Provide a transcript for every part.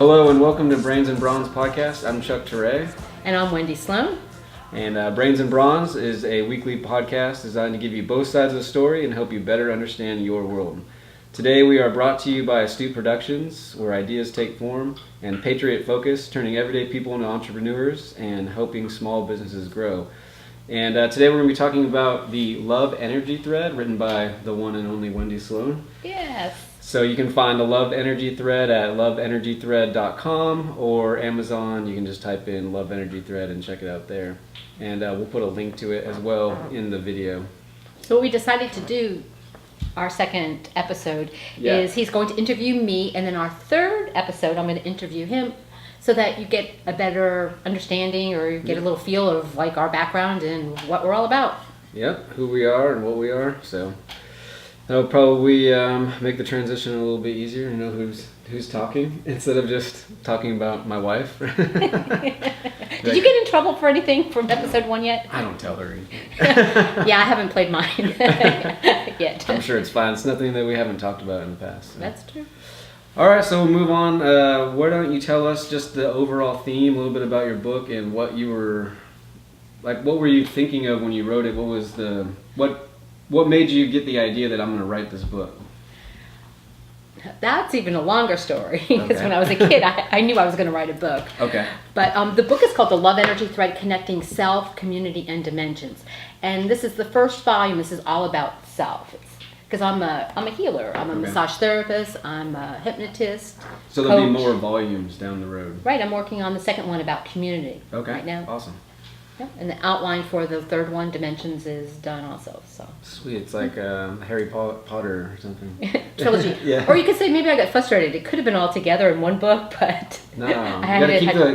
Hello and welcome to Brains and Brawns podcast. I'm Chuck Turay. And I'm Wendy Sloan. And Brains and Brawns is a weekly podcast designed to give you both sides of the story and help you better understand your world. Today we are brought to you by Astute Productions, where ideas take form, and Patriot Focus, turning everyday people into entrepreneurs and helping small businesses grow. And today we're going to be talking about the Love Energy thread written by the one and only Wendy Sloan. Yes. So you can find the Love Energy thread at loveenergythread.com or Amazon. You can just type in Love Energy thread and check it out there. And we'll put a link to it as well in the video. So what we decided to do, our second episode, is he's going to interview me, and then our third episode I'm going to interview him, so that you get a better understanding or you get a little feel of like our background and what we're all about. Yep, who we are and what we are. So that'll probably make the transition a little bit easier. You know who's talking instead of just talking about my wife. Did you get in trouble for anything from episode 1 yet? I don't tell her anything. Yeah, I haven't played mine yet. I'm sure it's fine. It's nothing that we haven't talked about in the past. So. That's true. All right, so we'll move on. Why don't you tell us just the overall theme, a little bit about your book and what you were, like, what were you thinking of when you wrote it? What was what made you get the idea that I'm going to write this book? That's even a longer story, because when I was a kid, I knew I was going to write a book. Okay. But the book is called The Love Energy Thread, Connecting Self, Community, and Dimensions. And this is the first volume. This is all about self. Because I'm a healer. I'm a massage therapist. I'm a hypnotist. So there'll be more volumes down the road. Right. I'm working on the second one about community right now. Awesome. Yeah. And the outline for the third one, Dimensions, is done also. So sweet. It's like Harry Potter or something. Trilogy. Yeah. Or you could say maybe I got frustrated. It could have been all together in one book, but no. You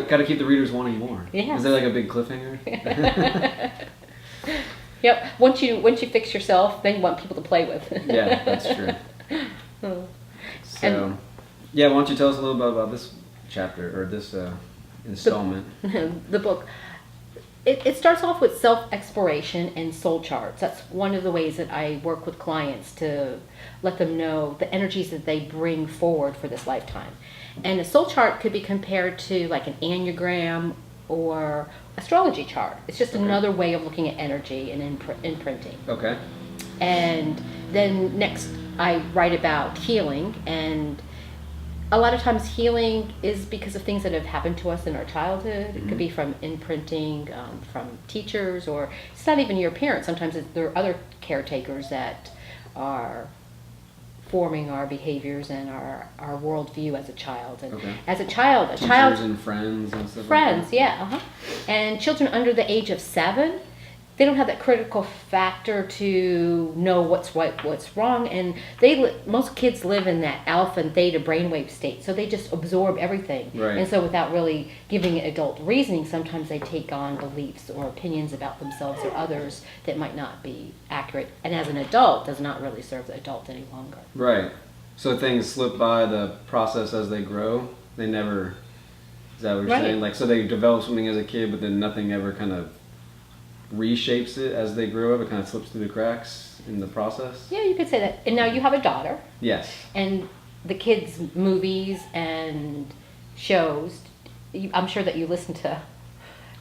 gotta keep the readers wanting more. Yeah. Is there like a big cliffhanger? Yep. Once you fix yourself, then you want people to play with. Yeah, that's true. So, why don't you tell us a little bit about this chapter or this installment? The book. It starts off with self-exploration and soul charts. That's one of the ways that I work with clients to let them know the energies that they bring forward for this lifetime. And a soul chart could be compared to like an enneagram or astrology chart. It's just another way of looking at energy and imprinting. Okay. And then next I write about healing, and a lot of times healing is because of things that have happened to us in our childhood. It could be from imprinting, from teachers, or it's not even your parents. Sometimes there are other caretakers that are forming our behaviors and our worldview as a child. And as a child, Teachers and friends and stuff. Friends, like that. yeah. And children under the age of 7, they don't have that critical factor to know what's right, what's wrong, and most kids live in that alpha and theta brainwave state, so they just absorb everything. Right. And so without really giving adult reasoning, sometimes they take on beliefs or opinions about themselves or others that might not be accurate, and as an adult does not really serve the adult any longer. Right. So things slip by the process as they grow. They never, is that what you're saying? Like, so they develop something as a kid, but then nothing ever kind of reshapes it as they grow up. It kind of slips through the cracks in the process. Yeah, you could say that. And now you have a daughter. Yes. And the kids' movies and shows, I'm sure that you listen to.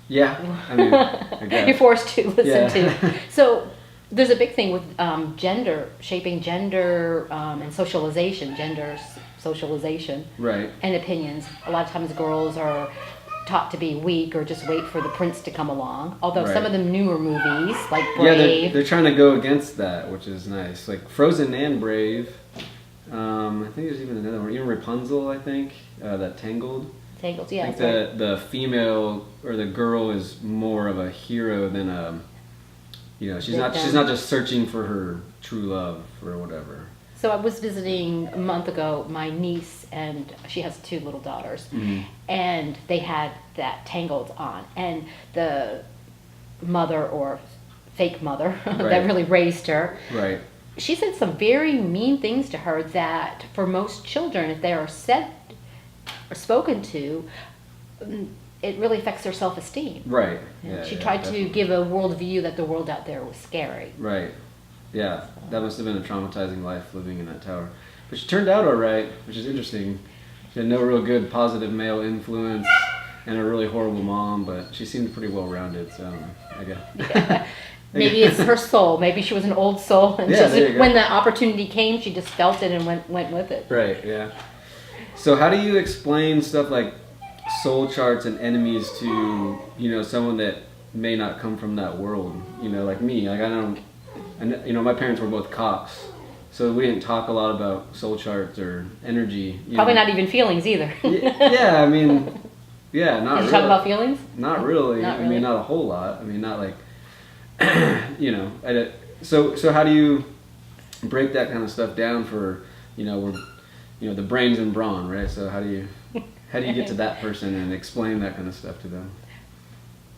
Yeah, I mean, I guess. You're forced to listen to. So there's a big thing with gender, shaping gender and socialization, socialization, right, and opinions. A lot of times girls are taught to be weak or just wait for the prince to come along. Although some of the newer movies, like Brave... Yeah, they're trying to go against that, which is nice. Like Frozen and Brave. I think there's even another one. Even Rapunzel, I think. That Tangled. Tangled, yeah. I think the female or the girl is more of a hero than a... she's not just searching for her true love or whatever. So I was visiting a month ago my niece, and she has 2 little daughters, and they had that Tangled on, and the mother or fake mother that really raised her, she said some very mean things to her that for most children, if they are said or spoken to, it really affects their self-esteem. Right. She tried to give a worldview that the world out there was scary. Right. Yeah, that must have been a traumatizing life living in that tower. But she turned out all right, which is interesting. had no real good positive male influence and a really horrible mom, but she seemed pretty well rounded. So I guess. Yeah. Maybe it's her soul. Maybe she was an old soul, and when the opportunity came, she just felt it and went with it. Right. Yeah. So how do you explain stuff like soul charts and enemies to someone that may not come from that world? Like me. Like I don't. And my parents were both cops, so we didn't talk a lot about soul charts or energy. Probably not even feelings either. Yeah, I mean, yeah, not. Did you talk about feelings? Not really. Not really. I mean, not a whole lot. I mean, not like, So how do you break that kind of stuff down for the brains and brawn, right? So how do you get to that person and explain that kind of stuff to them?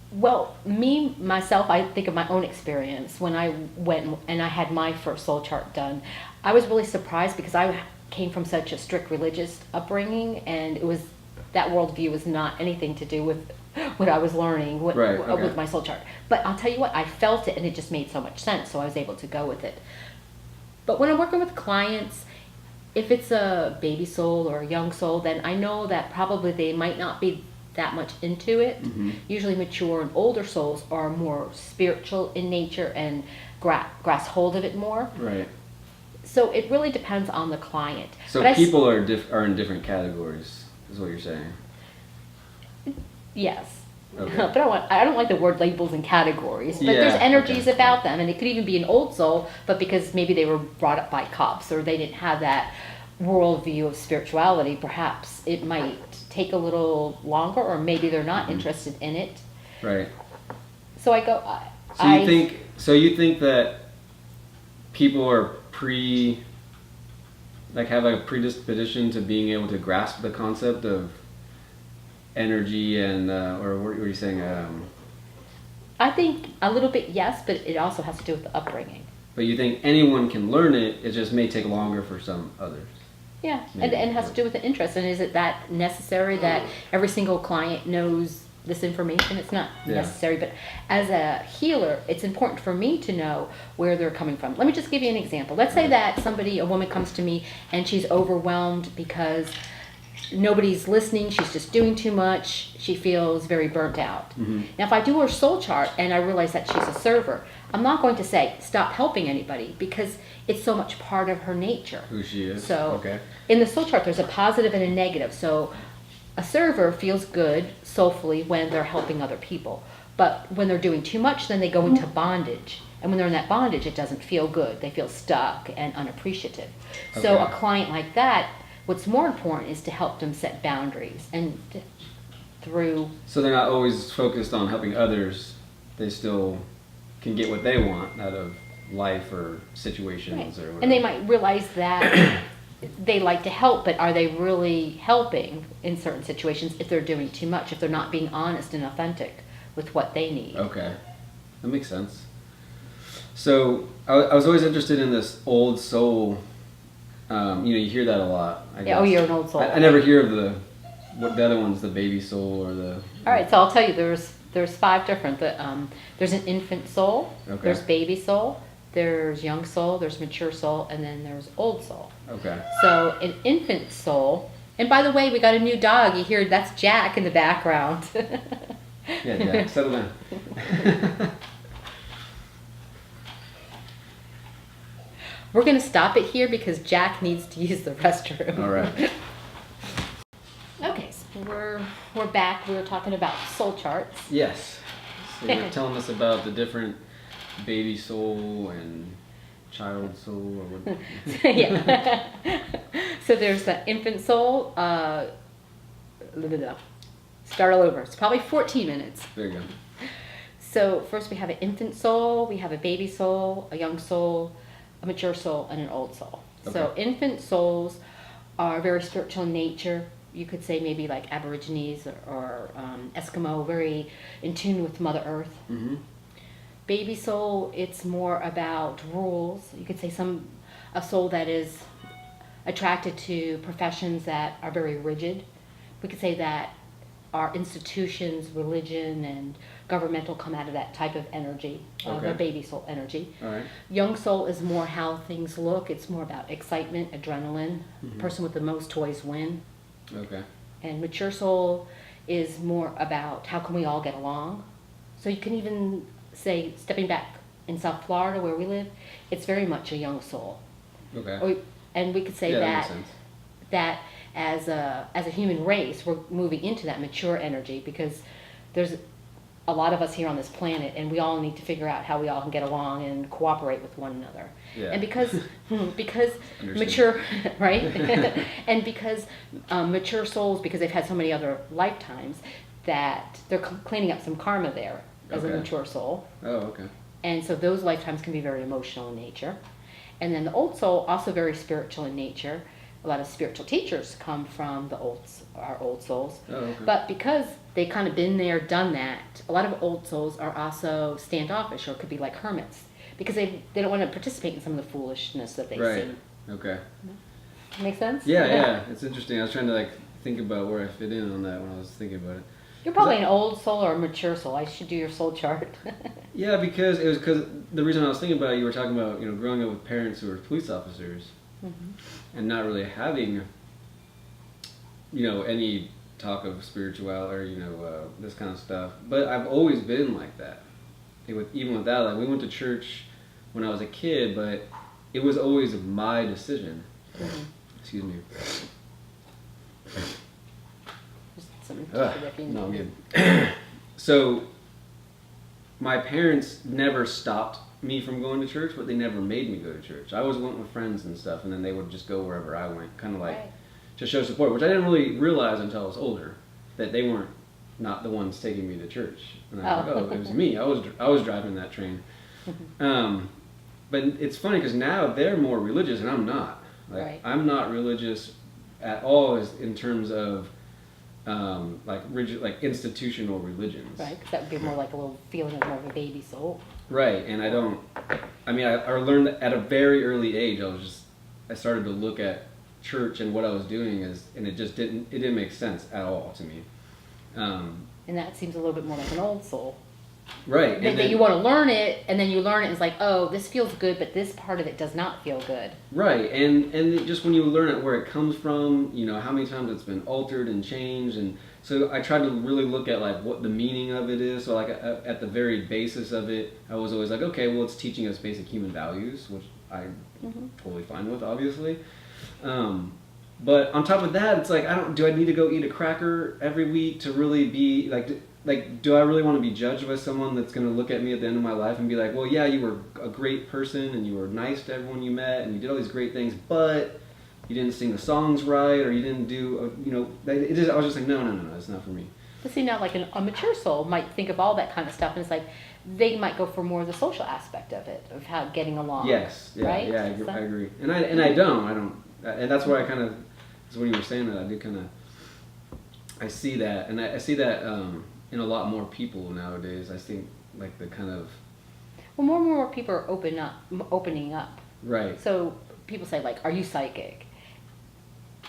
Well, myself, I think of my own experience. When I went and I had my first soul chart done, I was really surprised because I came from such a strict religious upbringing, and that worldview was not anything to do with what I was learning with my soul chart. But I'll tell you what, I felt it and it just made so much sense, so I was able to go with it. But when I'm working with clients, if it's a baby soul or a young soul, then I know that probably they might not be that much into it. Mm-hmm. Usually mature and older souls are more spiritual in nature and grasp hold of it more. Right. So it really depends on the client. So people are in different categories, is what you're saying? Yes. Okay. But I don't like the word labels and categories. But there's energies about them, and it could even be an old soul, but because maybe they were brought up by cops or they didn't have that worldview of spirituality, perhaps it might take a little longer, or maybe they're not interested in it. Right. So I go. You think that people are have a predisposition to being able to grasp the concept of energy and or what were you saying? I think a little bit, yes, but it also has to do with the upbringing. But you think anyone can learn it? It just may take longer for some others. Yeah, and it has to do with the interest. And is it that necessary that every single client knows this information? It's not necessary, but as a healer, it's important for me to know where they're coming from. Let me just give you an example. Let's say that a woman comes to me and she's overwhelmed because nobody's listening, she's just doing too much, she feels very burnt out. Mm-hmm. Now if I do her soul chart and I realize that she's a server, I'm not going to say stop helping anybody, because it's so much part of her nature. Who she is. So in the soul chart there's a positive and a negative. So a server feels good soulfully when they're helping other people, but when they're doing too much, then they go into bondage. And when they're in that bondage, it doesn't feel good. They feel stuck and unappreciative. Okay. So a client like that, what's more important is to help them set boundaries and through. So they're not always focused on helping others. They still can get what they want out of life or situations or whatever. And they might realize that they like to help, but are they really helping in certain situations if they're doing too much, if they're not being honest and authentic with what they need? Okay. That makes sense. So I was always interested in this old soul. You hear that a lot. I guess. Oh, you're an old soul. I never hear of the other one's the baby soul or the. All right, so I'll tell you. There's 5 different. There's an infant soul. Okay. There's baby soul. There's young soul. There's mature soul, and then there's old soul. Okay. So an infant soul. And by the way, we got a new dog. You hear that's Jack in the background. Yeah, Jack, settle down. We're going to stop it here because Jack needs to use the restroom. All right. Okay, so we're back. We were talking about soul charts. Yes. So you're telling us about the different baby soul and child soul or what? Yeah. So there's the infant soul. Start all over. It's probably 14 minutes. There you go. So first we have an infant soul, we have a baby soul, a young soul, a mature soul, and an old soul. Okay. So infant souls are very spiritual in nature. You could say maybe like Aborigines or Eskimo, very in tune with Mother Earth. Mm-hmm. Baby soul, it's more about rules. You could say a soul that is attracted to professions that are very rigid. We could say that our institutions, religion, and governmental come out of that type of energy, the baby soul energy. All right. Young soul is more how things look. It's more about excitement, adrenaline. Mm-hmm. The person with the most toys win. Okay. And mature soul is more about how can we all get along. So you can even say, stepping back in South Florida where we live, it's very much a young soul. Okay. And we could say Yeah, that that makes sense. that as a human race, we're moving into that mature energy because there's a lot of us here on this planet, and we all need to figure out how we all can get along and cooperate with one another. Yeah. And because Understood. mature, right? And because mature souls, because they've had so many other lifetimes, that they're cleaning up some karma there as a Okay. mature soul. Oh, okay. And so those lifetimes can be very emotional in nature. And then the old soul, also very spiritual in nature. A lot of spiritual teachers come from our old souls. Oh, okay. But because they kind of been there, done that, a lot of old souls are also standoffish, or could be like hermits, because they don't want to participate in some of the foolishness that they Right. see. Okay. Make sense? Yeah. It's interesting. I was trying to like think about where I fit in on that when I was thinking about it. You're probably an old soul or a mature soul. I should do your soul chart. Yeah, because the reason I was thinking about it, you were talking about, you know, growing up with parents who were police officers and not really having, you know, any talk of spirituality or, you know, this kind of stuff. But I've always been like that. Even with that, like we went to church when I was a kid, but it was always my decision. Excuse me. No, I'm good. So, my parents never stopped me from going to church, but they never made me go to church. I always went with friends and stuff, and then they would just go wherever I went, kind of like to show support, which I didn't really realize until I was older, that they weren't not the ones taking me to church. And I was like, oh, it was me. I was driving that train. But it's funny because now they're more religious, and I'm not. Like I'm not religious at all, in terms of like rigid, like institutional religions. Right, because that would be more like a little feeling of more of a baby soul. Right, and I don't. I mean, I learned that at a very early age. I started to look at church and what I was doing and it didn't make sense at all to me. And that seems a little bit more like an old soul. Right. And then you want to learn it, and then you learn it, and it's like, oh, this feels good, but this part of it does not feel good. Right, and just when you learn it, where it comes from, you know, how many times it's been altered and changed, and so I tried to really look at like what the meaning of it is. So like at the very basis of it, I was always like, okay, well, it's teaching us basic human values, which I'm totally fine with, obviously. But on top of that, it's like, do I need to go eat a cracker every week to really be like, do I really want to be judged by someone that's going to look at me at the end of my life and be like, well, yeah, you were a great person and you were nice to everyone you met and you did all these great things, but you didn't sing the songs right, or you didn't do, you know, I was just like, no, it's not for me. But see, now like a mature soul might think of all that kind of stuff, and it's like they might go for more of the social aspect of it, of how getting along. Yes, yeah, right? yeah, I agree. And I don't, and that's where I kind of, so when you were saying that, I do kind of, I see that, and I see that in a lot more people nowadays. I think like the kind of, well, more and more people are opening up. Right. So people say like, are you psychic?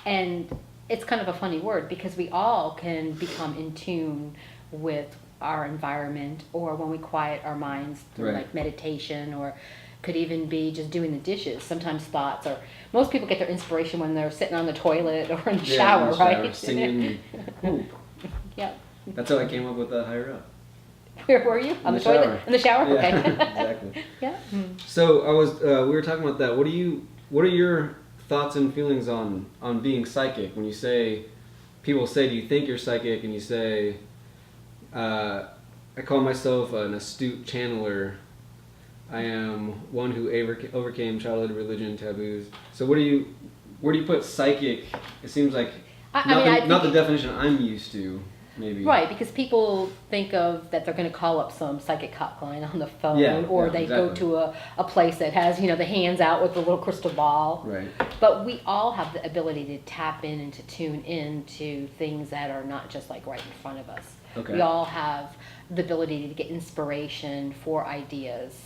And it's kind of a funny word because we all can become in tune with our environment, or when we quiet our minds through like meditation, or could even be just doing the dishes. Sometimes thoughts, or most people get their inspiration when they're sitting on the toilet or in the shower, right? Singing. Yeah. That's how I came up with that higher up. Where were you? On the toilet? Shower. In the shower? Yeah, Okay. exactly. Yeah. So we were talking about that. What are your thoughts and feelings on being psychic? When you say, people say, do you think you're psychic? And you say, I call myself an astute channeler. I am one who overcame childhood religion taboos. So where do you put psychic? It seems like not the definition I'm used to. Maybe. Right, because people think of that they're going to call up some psychic hotline on the phone, or they go to a place that has, you know, the hands out with the little crystal ball. Right. But we all have the ability to tap in and to tune in to things that are not just like right in front of us. Okay. We all have the ability to get inspiration for ideas.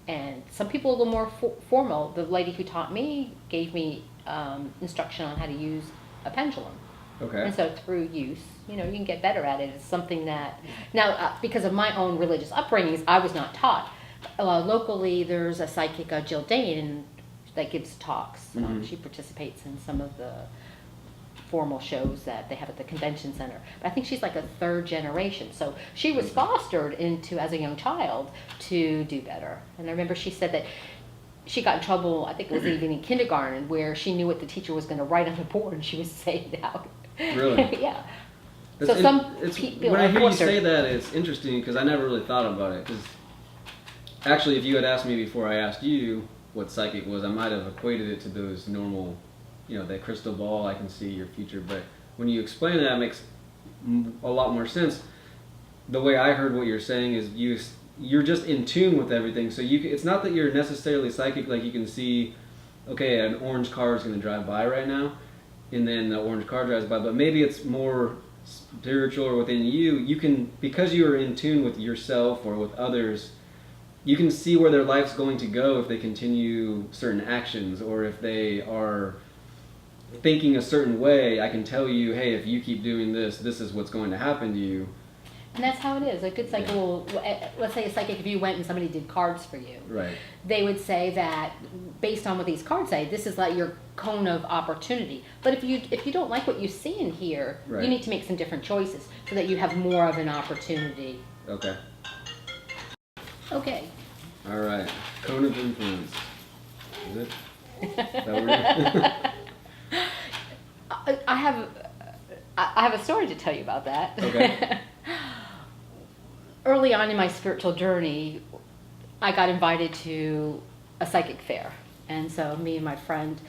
And some people a little more formal. The lady who taught me gave me instruction on how to use a pendulum. Okay. And so through use, you know, you can get better at it. It's something that, now because of my own religious upbringings, I was not taught. Locally, there's a psychic, Jill Dane, that gives talks. She participates in some of the formal shows that they have at the convention center. But I think she's like a third generation. So she was fostered into, as a young child, to do better. And I remember she said that she got in trouble, I think it was even in kindergarten, where she knew what the teacher was going to write on the board and she would say it out. Really? Yeah. It's So some people when I hear you forced her- say that, it's interesting because I never really thought about it. Because actually, if you had asked me before I asked you what psychic was, I might have equated it to those normal, that crystal ball, I can see your future. But when you explain that, it makes a lot more sense. The way I heard what you're saying is you're just in tune with everything. So it's not that you're necessarily psychic, like you can see, okay, an orange car is going to drive by right now, and then the orange car drives by. But maybe it's more spiritual or within you. You can, because you are in tune with yourself or with others, you can see where their life's going to go if they continue certain actions, or if they are thinking a certain way. I can tell you, hey, if you keep doing this, this is what's going to happen to you. And that's how it is. A good psychic will, let's say a psychic, if you went and somebody did cards for you, Right. they would say that based on what these cards say, this is like your cone of opportunity. But if you don't like what you see in here, Right. you need to make some different choices so that you have more of an opportunity. Okay. Okay. All right. Cone of influence. Is it? Is that what I have a story to tell you about that. Okay. Early on in my spiritual journey, I got invited to a psychic fair. And so me and my friend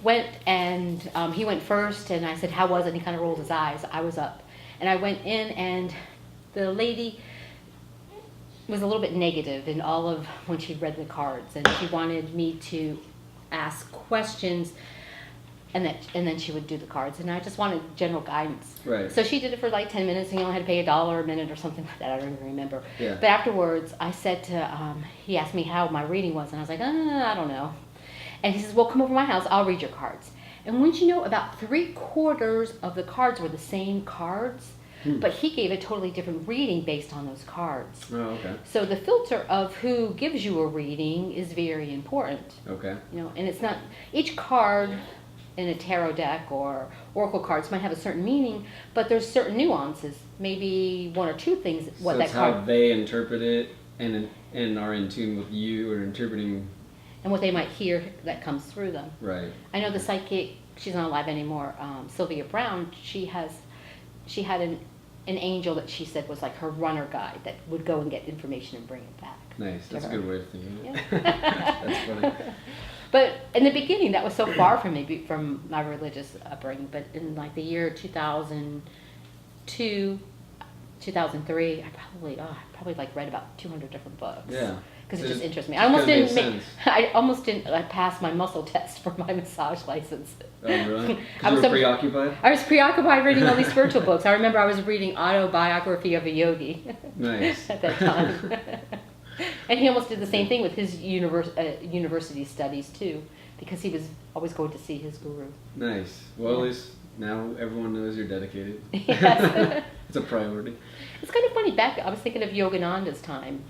went, and he went first, and I said, how was it? And he kind of rolled his eyes. I was up. And I went in, and the lady was a little bit negative in all of when she read the cards. And she wanted me to ask questions, and then she would do the cards. And I just wanted general guidance. Right. So she did it for like 10 minutes, and you only had to pay $1 a minute or something like that. I don't even remember. Yeah. But afterwards, I said to, he asked me how my reading was, and I was like, I don't know. And he says, well, come over to my house, I'll read your cards. And wouldn't you know, about 3/4 of the cards were the same cards, but he gave a totally different reading based on those cards. Oh, okay. So the filter of who gives you a reading is very important. Okay. And it's not, each card in a tarot deck or oracle cards might have a certain meaning, but there's certain nuances, maybe one or two things what So that it's card how they interpret it and are in tune with you or interpreting. and what they might hear that comes through them. Right. I know the psychic, she's not alive anymore, Sylvia Brawn, she had an angel that she said was like her runner guide that would go and get information and bring it back. Nice. That's a her. good way of thinking. Yeah. That's funny. But in the beginning, that was so far from me, from my religious upbringing. But in like the year 2002, 2003, I probably like read about 200 different books. Yeah. Because it just interests me. It kinda makes I almost didn't pass my muscle test for my massage license. Oh, really? I Because was you were preoccupied? I was preoccupied reading all these spiritual books. I remember I was reading Autobiography of a Yogi Nice. at that time. And he almost did the same thing with his university studies too, because he was always going to see his guru. Nice. Well, at least now everyone knows you're dedicated. Yes. It's a priority. It's kind of funny, I was thinking of Yogananda's time.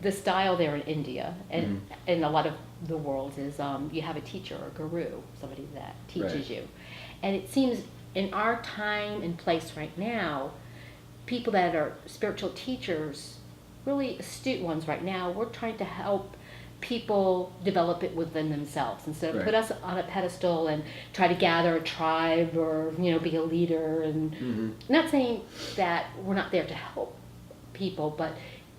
The style there in India and in a lot of the world is you have a teacher or guru, somebody that teaches Right. you. And it seems in our time and place right now, people that are spiritual teachers, really astute ones right now, we're trying to help people develop it within themselves instead of Right. put us on a pedestal and try to gather a tribe or be a leader. And not saying that we're not there to help people, but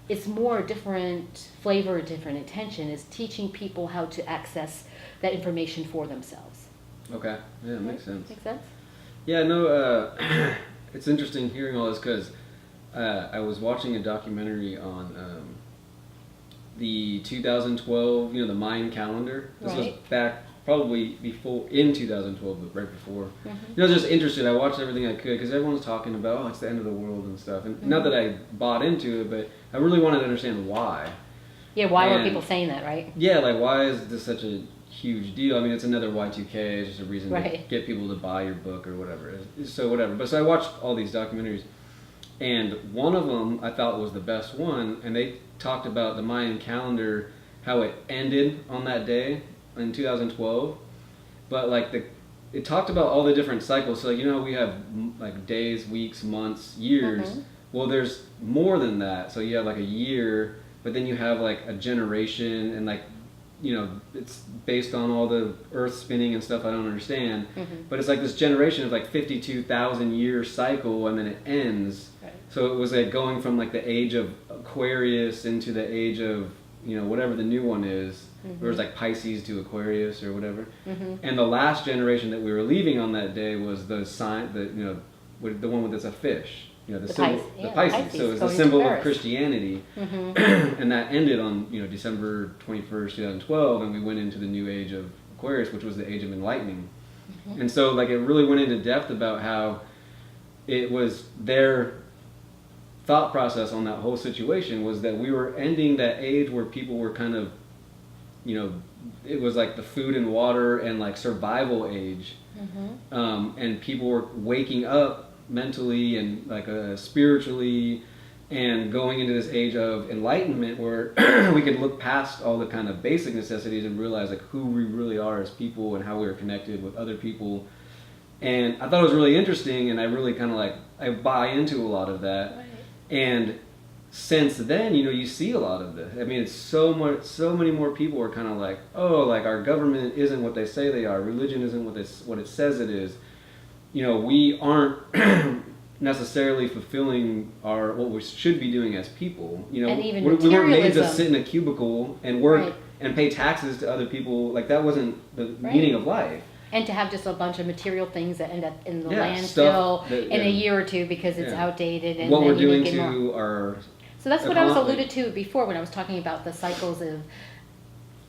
it's more a different flavor, a different intention, is teaching people how to access that information for themselves. Okay. Yeah, makes sense. Make sense? Yeah, no, it's interesting hearing all this because I was watching a documentary on the 2012, the Mayan calendar. This was Right. back probably in 2012, but right before. I was just interested. I watched everything I could because everyone was talking about, it's the end of the world and stuff. And not that I bought into it, but I really wanted to understand why. Yeah, why were And- people saying that, right? Yeah, like why is this such a huge deal? I mean, it's another Y2K. It's just a reason to Right. get people to buy your book or whatever. So whatever. But so I watched all these documentaries, and one of them I thought was the best one, and they talked about the Mayan calendar, how it ended on that day in 2012, but like it talked about all the different cycles. So, you know, we have like days, weeks, months, years. Mm-hmm. Well, there's more than that. So you have like a year, but then you have like a generation, and like, you know, it's based on all the earth spinning and stuff I don't understand. Mm-hmm. But it's like this generation of like 52,000 year cycle, and then it ends. Right. So it was like going from like the age of Aquarius into the age of, you know, whatever the new one is. Mm-hmm. It was like Pisces to Aquarius or whatever. Mm-hmm. And the last generation that we were leaving on that day was the sign, the, you know, the one with, it's a fish. You know, the symbol, the Pisces. So it's the symbol of Christianity. Mm-hmm. And that ended on, you know, December 21st, 2012, and we went into the new age of Aquarius, which was the age of enlightening. Mm-hmm. And so like it really went into depth about how it was their thought process on that whole situation was that we were ending that age where people were kind of, you know, it was like the food and water and like survival age. Mm-hmm. And people were waking up mentally and like spiritually and going into this age of enlightenment where we could look past all the kind of basic necessities and realize like who we really are as people and how we are connected with other people. And I thought it was really interesting, and I really kind of like, I buy into a lot of that. Right. And since then, you know, you see a lot of this. I mean, it's so many more people are kind of like, oh, like our government isn't what they say they are. Religion isn't what it says it is. You know, we aren't necessarily fulfilling what we should be doing as people. You know, and even we weren't made to materialism. sit in a cubicle and work Right. and pay taxes to other people. Like that wasn't the Right. meaning of life. And to have just a bunch of material things that end up in the Yeah, landfill stuff that, in a year or two because it's Yeah. outdated. And What then we're you doing make it more. to our So that's what I was economy. alluded to before when I was talking about the cycles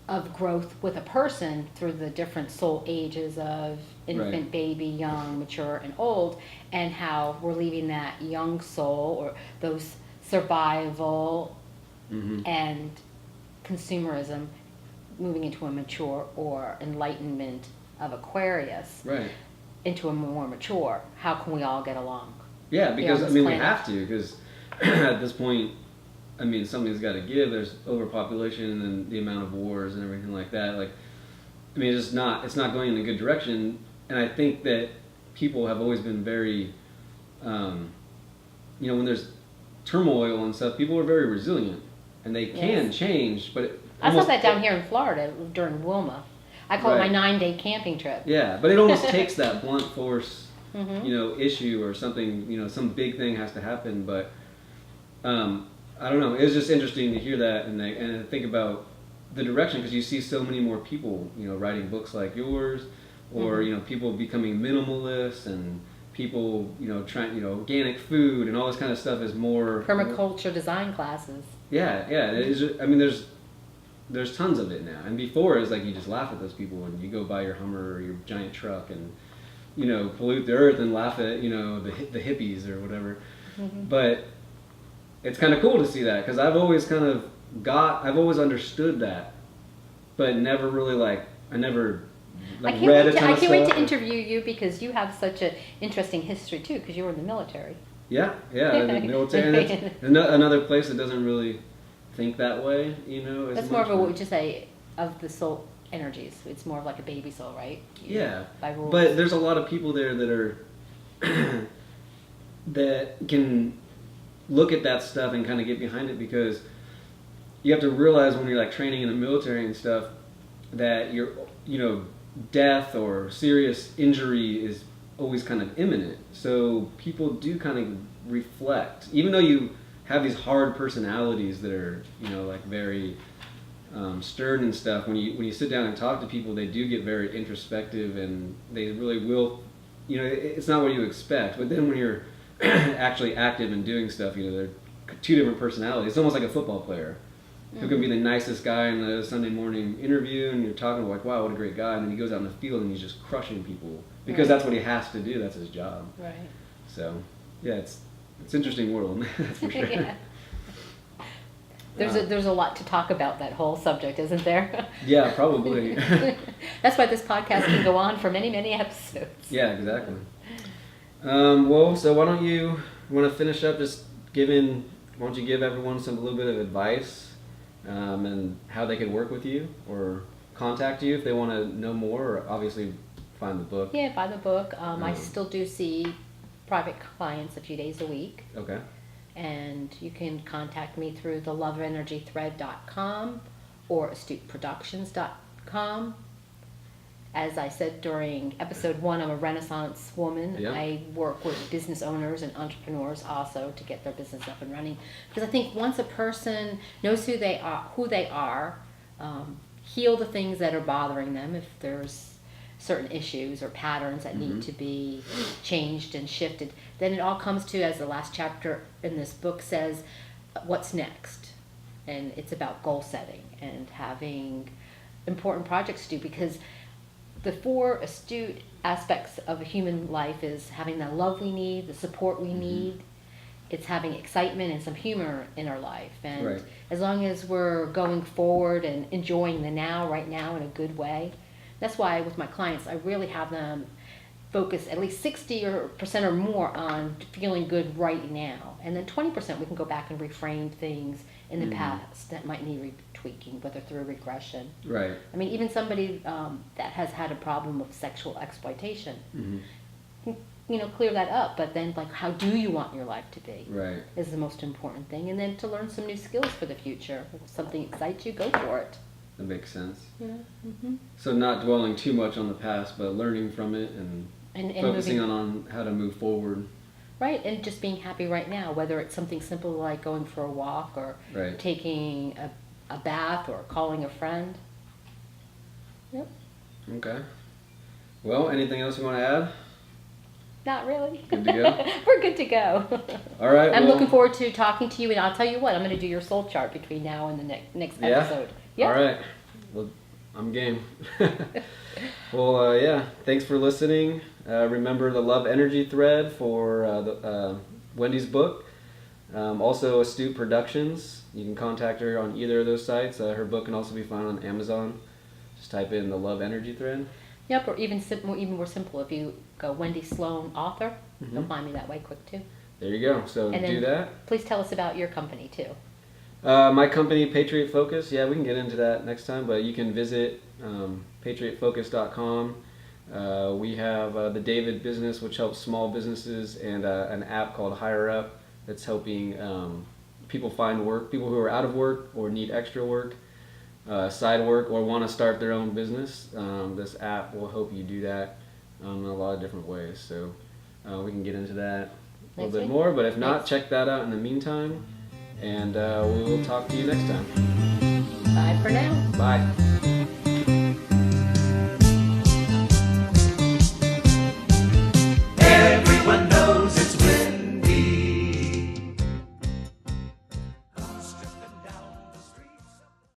of growth with a person through the different soul ages of infant, Right. baby, young, mature, and old, and how we're leaving that young soul or those survival Mhm. and consumerism moving into a mature or enlightenment of Aquarius Right. into a more mature. How can we all get along? Yeah, because on I this mean we planet. have to, because at this point, I mean something's got to give. There's overpopulation and the amount of wars and everything like that. Like, I mean it's not going in a good direction. And I think that people have always been very, you know, when there's turmoil and stuff, people are very resilient and they can Yes. change. But I saw that down here in Florida during Wilma. I call Right. it my 9-day camping trip. Yeah, but it almost takes that blunt force, Mhm. you know, issue or something, you know, some big thing has to happen. But I don't know. It was just interesting to hear that and think about the direction, because you see so many more people, you know, writing books like yours, or Mhm. you know, people becoming minimalists and people, you know, trying, you know, organic food and all this kind of stuff is more Permaculture design classes. Yeah, yeah. It is, I mean, there's tons of it now. And before, it's like you just laugh at those people and you go buy your Hummer or your giant truck and, you know, pollute the earth and laugh at, you know, the hippies or whatever. Mhm. But it's kind of cool to see that, because I've always understood that, but never really I never like read a ton I of can't wait to stuff. interview you because you have such an interesting history too, because you were in the military. Yeah, the military. And it's another place that doesn't really think that way, you know. As That's more much, of a, what but- would you say, of the soul energies. It's more of like a baby soul, right? Yeah, By rules. but there's a lot of people there that are that can look at that stuff and kind of get behind it, because you have to realize when you're like training in the military and stuff that death or serious injury is always kind of imminent. So people do kind of reflect, even though you have these hard personalities that are, you know, like very stern and stuff. When you sit down and talk to people, they do get very introspective and they really will, you know, it's not what you expect. But then when you're actually active and doing stuff, you know, they're two different personalities. It's almost like a football player who can be the nicest guy in the Sunday morning interview, and you're talking like, wow, what a great guy, and then he goes out in the field and he's just crushing people because that's what he has to do. That's his job. Right. So, yeah, it's an interesting world. That's for sure. Yeah. There's a lot to talk about that whole subject, isn't there? Yeah, probably. That's why this podcast can go on for many, many episodes. Yeah, exactly. Well, so why don't you want to finish up just why don't you give everyone a little bit of advice and how they could work with you or contact you if they want to know more, or obviously find the book. Yeah, buy the book. I still do see private clients a few days a week. Okay. And you can contact me through the loveenergythread.com or astuteproductions.com. As I said during episode 1, I'm a Renaissance woman. Yeah. I work with business owners and entrepreneurs also to get their business up and running. Because I think once a person knows who they are, heal the things that are bothering them, if there's certain issues or patterns that need to be changed and shifted, then it all comes to, as the last chapter in this book says, what's next. And it's about goal setting and having important projects to do, because the 4 astute aspects of a human life is having the love we need, the support we need. It's having excitement and some humor in our life. And as long as we're going forward and enjoying the now, right now, in a good way. That's why with my clients, I really have them focus at least 60% or more on feeling good right now. And then 20% we can go back and reframe things in the past that might need tweaking, whether through regression. Right. I mean, even somebody that has had a problem with sexual exploitation, clear that up. But then, like, how do you want your life to be? Right. Is the most important thing. And then to learn some new skills for the future. If something excites you, go for it. That makes sense. Yeah. So not dwelling too much on the past, but learning from it and focusing on how to move forward. Right, and just being happy right now, whether it's something simple like going for a walk or taking a bath or calling a friend. Yep. Okay. Well, anything else you want to add? Not really. Good to go? We're good to go. All right. I'm looking forward to talking to you, and I'll tell you what, I'm going to do your soul chart between now and the next episode. Yeah? All right. Well, I'm game. Well, yeah, thanks for listening. Remember the Love Energy thread for Wendy's book. Also, Astute Productions. You can contact her on either of those sites. Her book can also be found on Amazon. Just type in the Love Energy thread. Yep, or even more simple. If you go Wendy Sloan author, you'll find me that way quick too. There you go. So and do that. Please tell us about your company too. My company, Patriot Focus. Yeah, we can get into that next time, but you can visit patriotfocus.com. We have the David business, which helps small businesses, and an app called Hire Up that's helping people find work, people who are out of work or need extra work, side work, or want to start their own business. This app will help you do that in a lot of different ways. So we can get into that a little bit more, but if not, check that out in the meantime, and we will talk to you next time. Bye for now. Bye.